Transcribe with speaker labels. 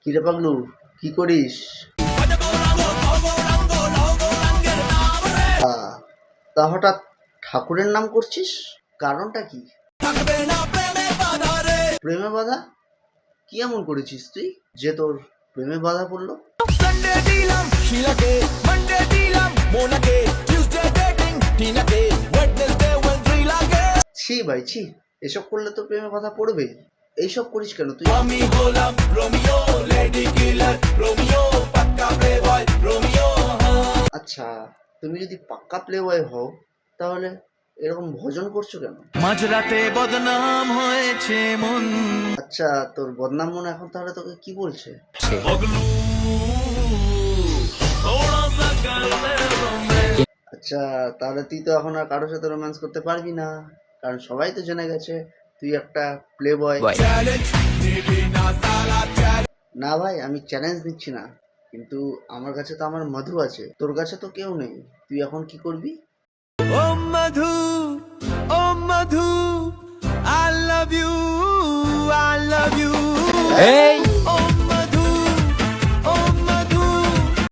Speaker 1: কিরে পাগলু, কি করিস? তা হঠাৎ ঠাকুরের নাম করছিস, কারণটা কি? প্রেমে বাধা? কি এমন করেছিস তুই যে তোর প্রেমে বাধা পড়লো? ছি ভাই ছি, এসব করলে তো প্রেমে বাধা পড়বে। এইসব করিস কেন তুই?
Speaker 2: আমি হলাম রোমিও, লেডি কিলার রোমিও, পাক্কা প্লেবয় রোমিও।
Speaker 1: আচ্ছা, তুমি যদি পাক্কা প্লে বয় হও তাহলে এরকম ভজন করছো কেন?
Speaker 2: মাঝরাতে বদনাম হয়েছে মন।
Speaker 1: আচ্ছা, তোর বদনাম মনে এখন তাহলে তোকে কি বলছে? আচ্ছা, তাহলে তুই তো এখন আর কারোর সাথে রোম্যান্স করতে পারবি না, কারণ সবাই তো জেনে গেছে তুই একটা প্লে বয়। না ভাই, আমি চ্যালেঞ্জ দিচ্ছি না, কিন্তু আমার কাছে তো আমার মধু আছে, তোর কাছে তো কেউ নেই, তুই এখন কি করবি?
Speaker 2: ও মধু, ও মধু, I love you, I love you.